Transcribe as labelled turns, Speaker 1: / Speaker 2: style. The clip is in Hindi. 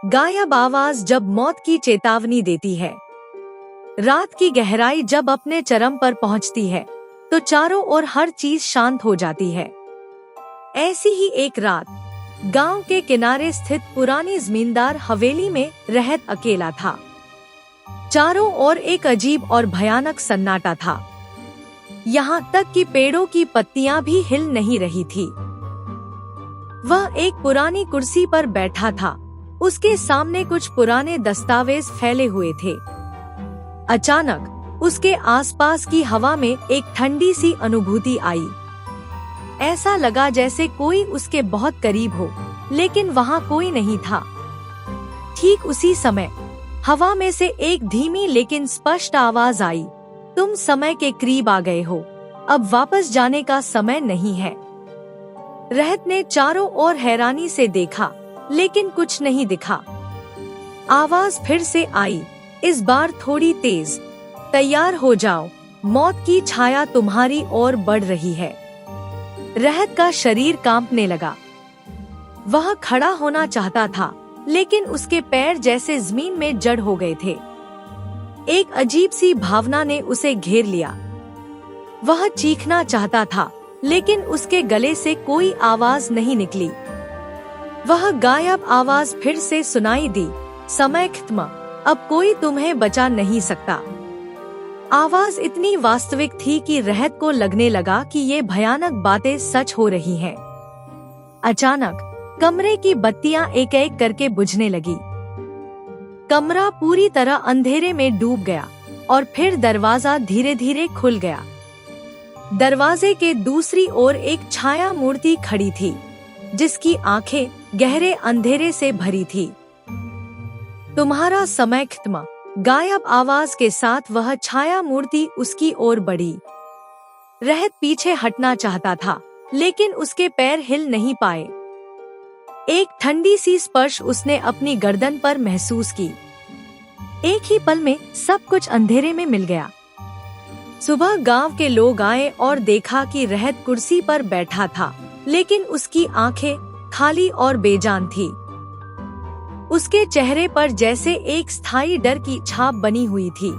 Speaker 1: गायब आवाज जब मौत की चेतावनी देती है। रात की गहराई जब अपने चरम पर पहुंचती है तो चारों ओर हर चीज शांत हो जाती है। ऐसी ही एक रात गांव के किनारे स्थित पुरानी जमींदार हवेली में रहत अकेला था। चारों ओर एक अजीब और भयानक सन्नाटा था। यहाँ तक कि पेड़ों की पत्तियां भी हिल नहीं रही थी। वह एक पुरानी कुर्सी पर बैठा था। उसके सामने कुछ पुराने दस्तावेज फैले हुए थे। अचानक उसके आसपास की हवा में एक ठंडी सी अनुभूति आई। ऐसा लगा जैसे कोई उसके बहुत करीब हो, लेकिन वहाँ कोई नहीं था। ठीक उसी समय हवा में से एक धीमी लेकिन स्पष्ट आवाज आई, तुम समय के करीब आ गए हो, अब वापस जाने का समय नहीं है। रहत ने चारों ओर हैरानी से देखा, लेकिन कुछ नहीं दिखा। आवाज फिर से आई, इस बार थोड़ी तेज। तैयार हो जाओ, मौत की छाया तुम्हारी ओर बढ़ रही है। रहत का शरीर कांपने लगा। वह खड़ा होना चाहता था, लेकिन उसके पैर जैसे जमीन में जड़ हो गए थे। एक अजीब सी भावना ने उसे घेर लिया। वह चीखना चाहता था, लेकिन उसके गले से कोई आवाज नहीं निकली। वह गायब आवाज फिर से सुनाई दी, समय खत्म, अब कोई तुम्हें बचा नहीं सकता। आवाज इतनी वास्तविक थी कि रहत को लगने लगा कि ये भयानक बातें सच हो रही हैं। अचानक कमरे की बत्तियां एक एक करके बुझने लगी। कमरा पूरी तरह अंधेरे में डूब गया और फिर दरवाजा धीरे धीरे खुल गया। दरवाजे के दूसरी ओर एक छाया मूर्ति खड़ी थी, जिसकी आंखें गहरे अंधेरे से भरी थी। तुम्हारा समय खत्म, गायब आवाज के साथ वह छाया मूर्ति उसकी ओर बढ़ी। रहत पीछे हटना चाहता था, लेकिन उसके पैर हिल नहीं पाए। एक ठंडी सी स्पर्श उसने अपनी गर्दन पर महसूस की। एक ही पल में सब कुछ अंधेरे में मिल गया। सुबह गांव के लोग आए और देखा कि रहत कुर्सी पर बैठा था, लेकिन उसकी आंखें खाली और बेजान थी। उसके चेहरे पर जैसे एक स्थायी डर की छाप बनी हुई थी।